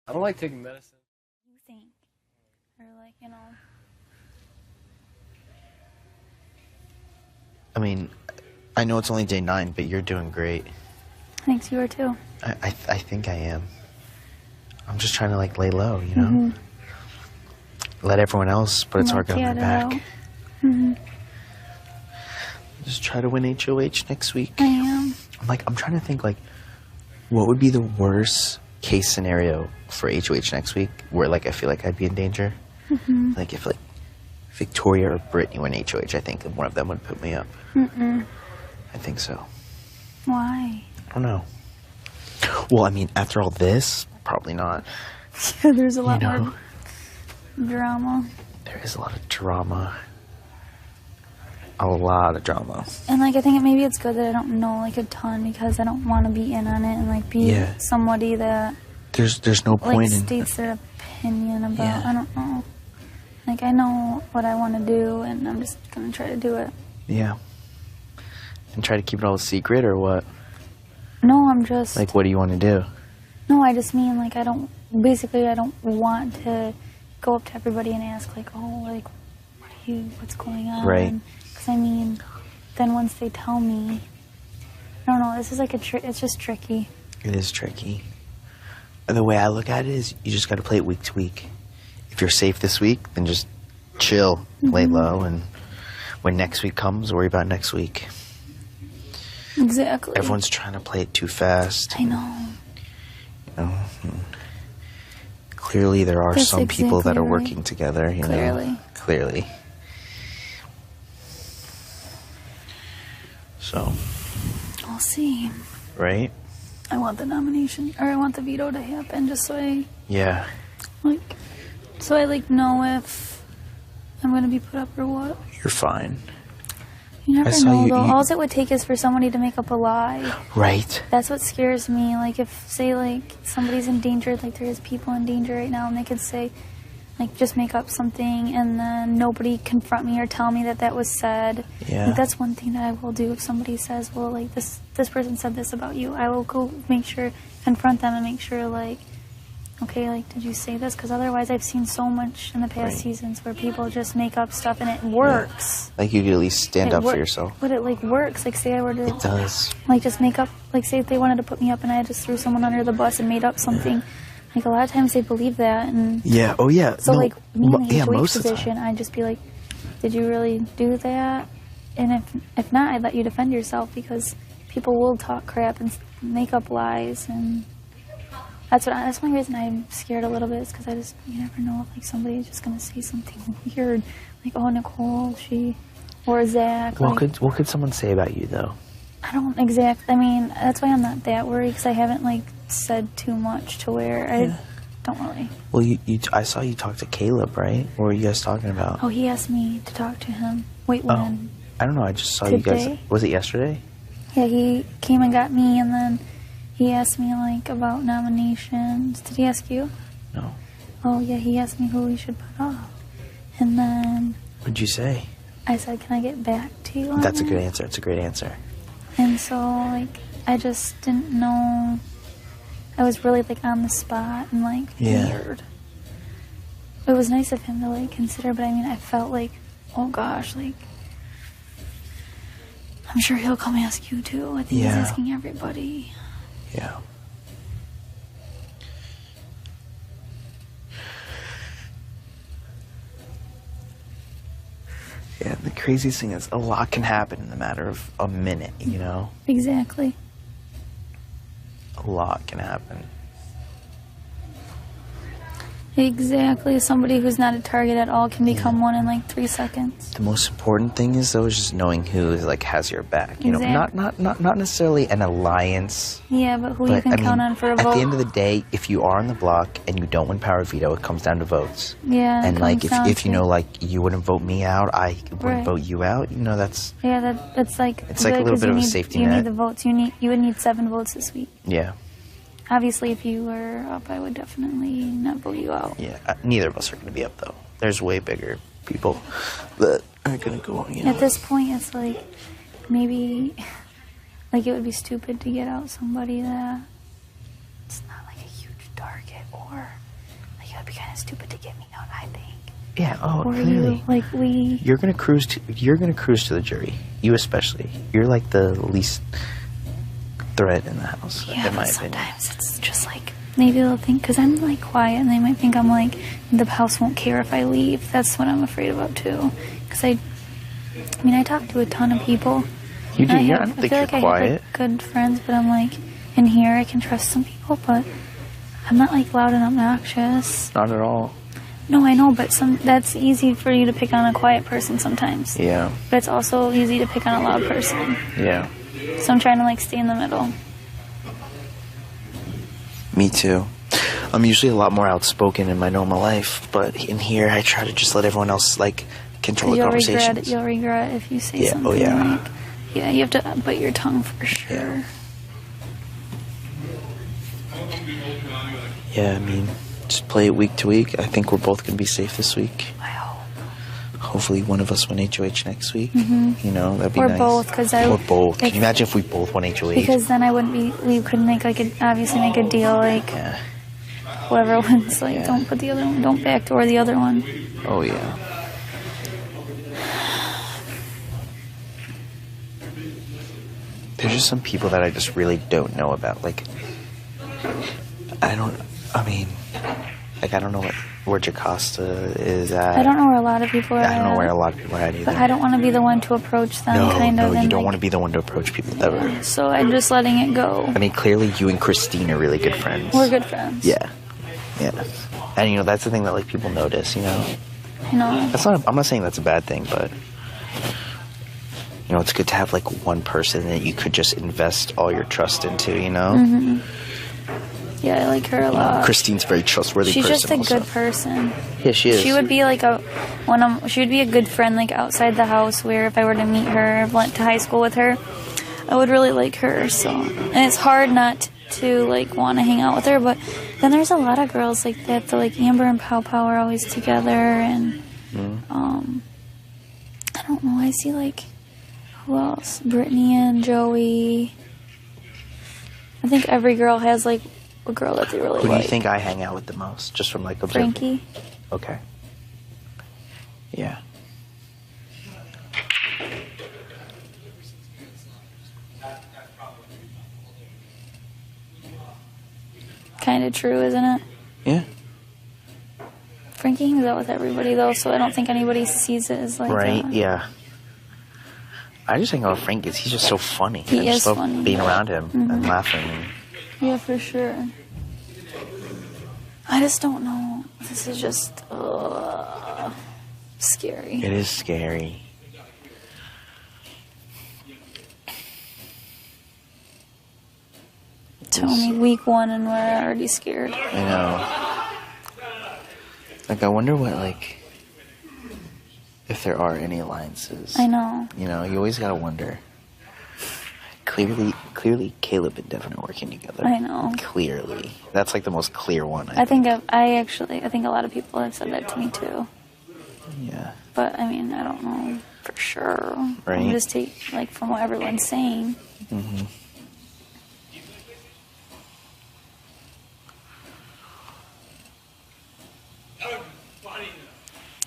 I don't like taking medicine. You think? Or like, you know. I mean, I know it's only day 9, but you're doing great. Thanks, you are too. I think I am. I'm just trying to like lay low, you know? Let everyone else put its heart on their back. Just try to win HOH next week. I am. I'm trying to think, like, what would be the worst case scenario for HOH next week where, like, I feel like I'd be in danger? Like, if, like, Victoria or Brittany win HOH, I think one of them would put me up. I think so. Why? I don't know. Well, I mean, after all this, probably not. Yeah, there's a lot more drama. There is a lot of drama. A lot of drama. And, like, I think maybe it's good that I don't know, like, a ton because I don't want to be in on it and, like, be somebody that... There's no point in... states their opinion about... I don't know. Like, I know what I want to do, and I'm just going to try to do it. Yeah. And try to keep it all a secret, or what? No, I'm just... Like, what do you want to do? No, I just mean, like, I don't... Basically, I don't want to go up to everybody and ask, like, oh, like, what's going on? Right. Because, I mean, then once they tell me... I don't know, this is, like, it's just tricky. It is tricky. The way I look at it is you just got to play it week to week. If you're safe this week, then just chill, lay low, and when next week comes, worry about next week. Exactly. Everyone's trying to play it too fast. I know. You know, clearly there are some people that are working together, you know. Clearly. So. We'll see. Right? I want the nomination, or I want the veto to happen just so I... Yeah. Like, so I, like, know if I'm going to be put up or what. You're fine. You never know, though. All it would take is for somebody to make up a lie. Right. That's what scares me. Like, if, say, like, somebody's in danger, like, there is people in danger right now, and they could say, like, just make up something, and then nobody confront me or tell me that that was said. Yeah. Like, that's one thing that I will do if somebody says, well, like, this person said this about you. I will go confront them and make sure, like, okay, like, did you say this? Because otherwise I've seen so much in the past seasons where people just make up stuff and it works. Yeah. Like, you could at least stand up for yourself. But it, like, works. Like, say I were to... It does. Like, just make up... Like, say if they wanted to put me up and I just threw someone under the bus and made up something. Like, a lot of times they believe that. And yeah. Oh, yeah. So, like, me in the HOH position, I'd just be like, did you really do that? And if not, I'd let you defend yourself because people will talk crap and make up lies, and that's one reason I'm scared a little bit, is because you never know if, like, somebody is just gonna say something weird, like, oh, Nicole, or Zach. What could someone say about you, though? I don't exactly. I mean, that's why I'm not that worried, because I haven't, like, said too much to where I don't really. Well, I saw you talk to Caleb, right? What were you guys talking about? Oh, he asked me to talk to him. Wait, when? I don't know. I just saw Today? You guys. Was it yesterday? Yeah, he came and got me, and then he asked me, like, about nominations. Did he ask you? No. Oh, yeah, he asked me who we should put up. And then... What'd you say? I said, can I get back to you on That's a good answer. It's a great answer. And so, like, I just didn't know... I was really, like, on the spot and, like, weird. It was nice of him to, like, consider, but, I mean, I felt like, oh, gosh, like... I'm sure he'll come ask you, too. I think he's asking everybody. Yeah. Yeah, the craziest thing is a lot can happen in the matter of a minute, you know? Exactly. A lot can happen. Exactly. Somebody who's not a target at all can become one in, like, 3 seconds. The most important thing is, though, is just knowing who, like, has your back. You know, not necessarily an alliance. Yeah, but who you can count on for a vote. At the end of the day, if you are on the block and you don't win power veto, it comes down to votes. Yeah. And, like, if you know, like, you wouldn't vote me out, I wouldn't vote you out. You know, that's... Yeah, that's like... It's like a little bit of a safety net. You need the votes. You would need 7 votes this week. Yeah. Obviously, if you were up, I would definitely not vote you out. Yeah, neither of us are going to be up, though. There's way bigger people that are going to go on, you know. At this point, it's like, maybe, like, it would be stupid to get out somebody that it's not, like, a huge target, or be kind of stupid to get me out, I think. Yeah, oh, Or clearly. You're gonna cruise to the jury. You especially. You're like the least threat in the house, Yeah, in my but opinion. sometimes it's just like, maybe they'll think, because I'm like quiet, and they might think I'm like, the house won't care if I leave. That's what I'm afraid about too. Because I talk to a ton of people. You do, I yeah, I don't think feel you're like quiet. I have like, good friends, but I'm like, in here I can trust some people, but I'm not like loud and obnoxious. Not at all. No, I know, but that's easy for you to pick on a quiet person sometimes. Yeah. But it's also easy to pick on a loud person. Yeah. So I'm trying to like stay in the middle. Me too. I'm usually a lot more outspoken in my normal life, but in here I try to just let everyone else like control the conversations. You'll regret if you say Yeah, something. oh yeah. Like, yeah, you have to bite your tongue for sure. Yeah. Yeah, I mean, just play it week to week. I think we're both going to be safe this week. I hope. Hopefully one of us win HOH next week. Mm-hmm. You know, that'd be or nice. Both, or both. Can you imagine if we both won HOH? Because then we could make like obviously make a deal like whoever wins, like don't put the other one, don't backdoor the other one. Oh yeah. There's just some people that I just really don't know about. Like, I don't know where Jocasta is at. I don't know where a lot of people are I don't know at. where a lot of people are at either. But I don't want to be the one to approach them, No, and you don't want to be the one to approach people ever. So I'm just letting it go. I mean, clearly you and Christine are really good friends. We're good friends. Yeah. Yeah. And, you know, that's the thing that, like, people notice, you know? You know? I'm not saying that's a bad thing, but, you know, it's good to have, like, one person that you could just invest all your trust into, you know? Mm-hmm. Yeah, I like her a lot. Christine's a very trustworthy She's person. She's just a good person. Yeah, she is. She would be like she would be a good friend, like, outside the house, where if I were to meet her, went to high school with her, I would really like her, so. And it's hard not to, like, want to hang out with her, but then there's a lot of girls like that, the, like, Amber and Pow Pow are always together, and, I don't know, I see, like, who else? Brittany and Joey. I think every girl has, like, a girl that they really like. Who do you think I hang out with the most, just from, like, observing? Zankie. Okay. Yeah. Kind of true, isn't it? Yeah. Frankie hangs out with everybody, though, so I don't think anybody sees it as, like, Right, yeah. I just hang out with Frank because he's just so funny. He I is just love funny. being around him and laughing. Yeah, for sure. I just don't know. This is just scary. It is scary. Tell me week 1 and we're already scared. I know. Like, I wonder what, like, if there are any alliances. I know. You know, you always gotta wonder. Clearly, Caleb and Devin are working together. I know. Clearly. That's, like, the most clear one, I think a lot of people have said that to me, too. Yeah. But, I mean, I don't know for sure. Right. I'm just like, from what everyone's saying. Mm-hmm.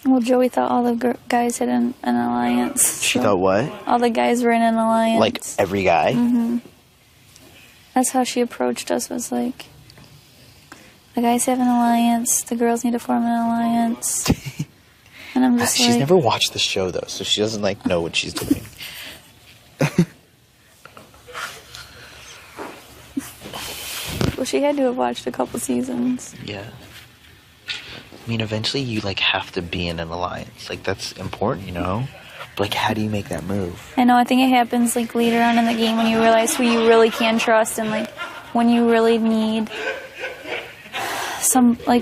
Well, Joey thought all the guys had an alliance. She thought what? All the guys were in an alliance. Like, every guy? Mm-hmm. That's how she approached us, was like, the guys have an alliance, the girls need to form an alliance. And I'm just She's never watched the show, though, so she doesn't, like, know what she's doing. Well, she had to have watched a couple seasons. Yeah. I mean, eventually you, like, have to be in an alliance. Like, that's important, you know? But, like, how do you make that move? I know, I think it happens, like, later on in the game when you realize who you really can trust and, like, when you really need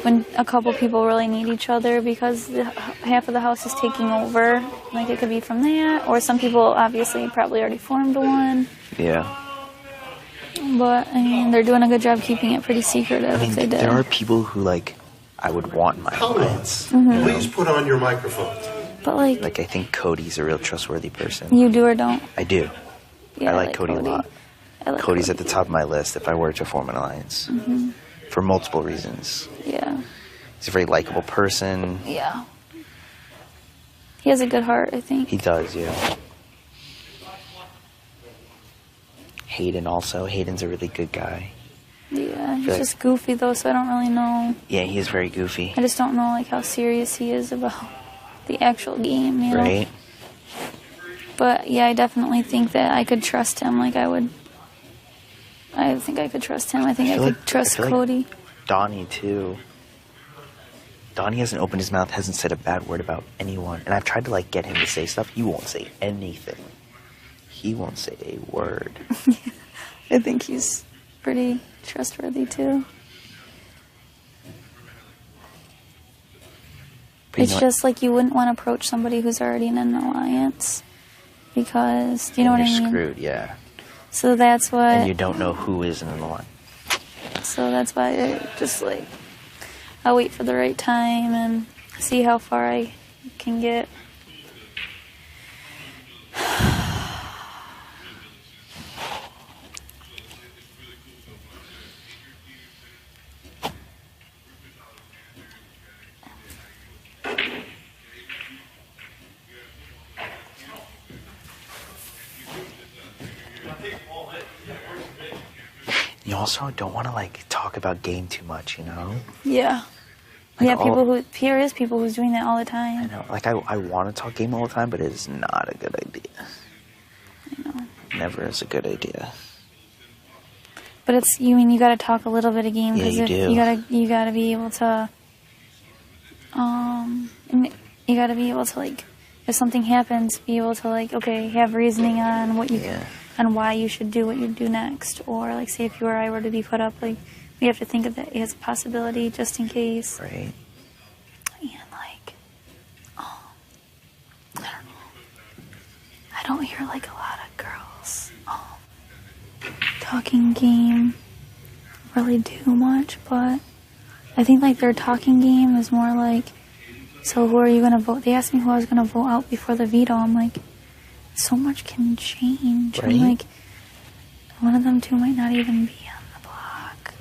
when a couple people really need each other because half of the house is taking over. Like, it could be from that, or some people obviously probably already formed one. Yeah. But, I mean, they're doing a good job keeping it pretty secretive. I mean, if they did. there are people who, like, I would want in my alliance. Mm-hmm. Please put on your microphone. But, like, I think Cody's a real trustworthy person. you do or don't? I do. Yeah, I like Cody a lot. I like Cody's Cody. at the top of my list if I were to form an alliance. Mm-hmm. For multiple reasons. Yeah. He's a very likable person. Yeah. He has a good heart, I think. He does, yeah. Hayden also. Hayden's a really good guy. Yeah, he's just goofy though, so I don't really know. Yeah, he is very goofy. I just don't know like how serious he is about the actual game, you know? Right. But yeah, I definitely think that I could trust him. Like I think I could trust him. I think I could trust Cody. Like Donnie too. Donnie hasn't opened his mouth, hasn't said a bad word about anyone, and I've tried to like get him to say stuff. He won't say anything. He won't say a word. I think he's pretty trustworthy too. But it's just like you wouldn't want to approach somebody who's already in an alliance because you know what I mean. You're screwed, yeah. So that's what. And you don't know who is in an alliance. So that's why I just like I'll wait for the right time and see how far I can get. You also don't want to like talk about game too much, you know? Yeah. Like here is people who's doing that all the time. I know. Like I want to talk game all the time, but it is not a good idea. I know. Never is a good idea. But it's you got to talk a little bit of game because you got to be able to you got to be able to like if something happens be able to like okay have reasoning on what you on why you should do what you do next, or like say if you or I were to be put up, like we have to think of that as a possibility just in case. Right. And like I don't know, I don't hear like a lot of girls talking game really do much, but I think like their talking game is more like, so who are you going to vote? They asked me who I was going to vote out before the veto. I'm like, so much can change. Right? I'm like, one of them two might not even be on the block.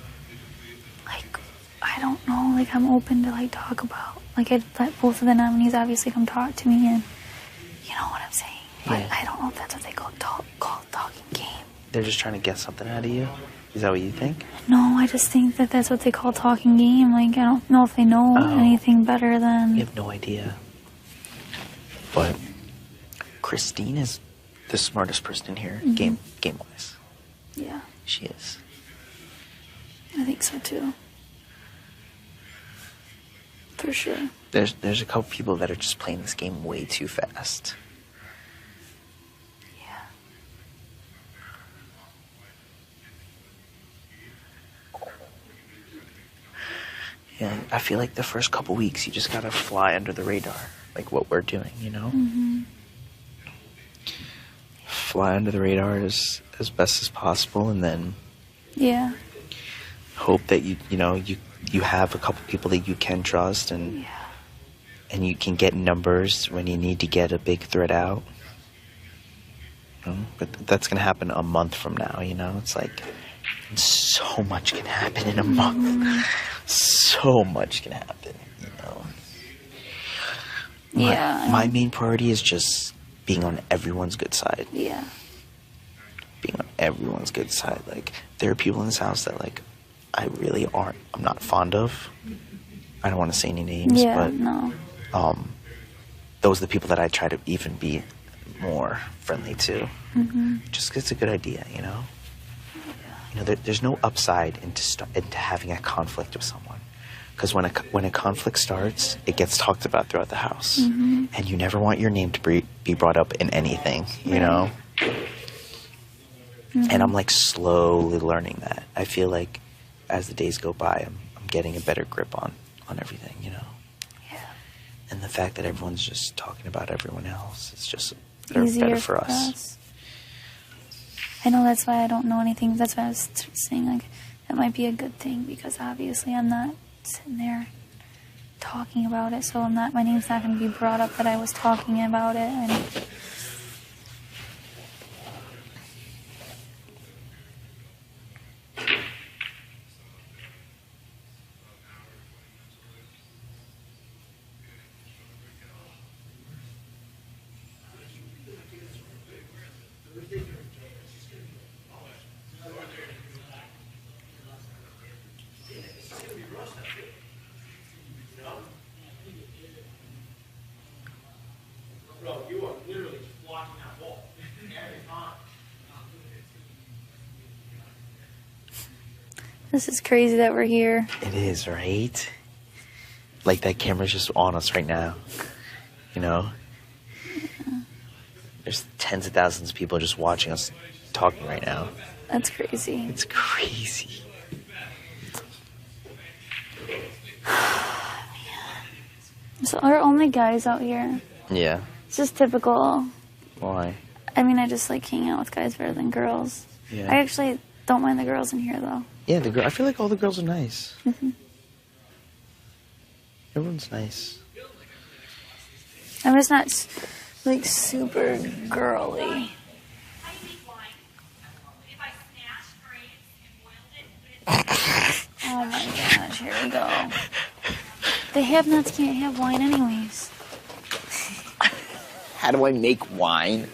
Like, I don't know. Like, I'm open to like talk about. Like, I'd let both of the nominees obviously come talk to me, and you know what I'm saying. But I don't know if that's what they call talking game. They're just trying to get something out of you? Is that what you think? No, I just think that that's what they call talking game. Like, I don't know if they know anything better than... You have no idea. But Christine is the smartest person here, game-wise. Yeah. She is. I think so, too. For sure. There's a couple people that are just playing this game way too fast. Yeah, I feel like the first couple weeks you just gotta fly under the radar, like what we're doing, you know? Mm-hmm. Fly under the radar as best as possible, and then hope that you have a couple people that you can trust, and you can get numbers when you need to get a big threat out. But that's gonna happen a month from now, you know? It's like so much can happen in a month. So much can happen, you know. My main priority is just being on everyone's good side. Yeah. Being on everyone's good side. Like, there are people in this house that, like, I'm not fond of. I don't want to say any names, but those are the people that I try to even be more friendly to. Mm-hmm. Just 'cause it's a good idea, you know? You know, there's no upside into having a conflict with someone, because when a conflict starts, it gets talked about throughout the house, and you never want your name to be brought up in anything, you know. And I'm like slowly learning that. I feel like as the days go by, I'm getting a better grip on everything, you know. Yeah. And the fact that everyone's just talking about everyone else, it's just better for us. I know that's why I don't know anything. That's why I was saying, like, that might be a good thing, because obviously I'm not sitting there talking about it, so my name's not going to be brought up that I was talking about it. And Bro, you are literally just blocking that wall every time. This is crazy that we're here. It is, right? Like that camera's just on us right now. You know? Yeah. There's tens of thousands of people just watching us talking right now. That's crazy. It's crazy. So are only guys out here? Yeah. It's just typical. Why? I mean, I just like hanging out with guys better than girls. Yeah. I actually don't mind the girls in here, though. Yeah, I feel like all the girls are nice. Mm-hmm. Everyone's nice. I'm just not, like, super girly. Oh my gosh, here we go. The have-nots can't have wine anyways. How do I make wine?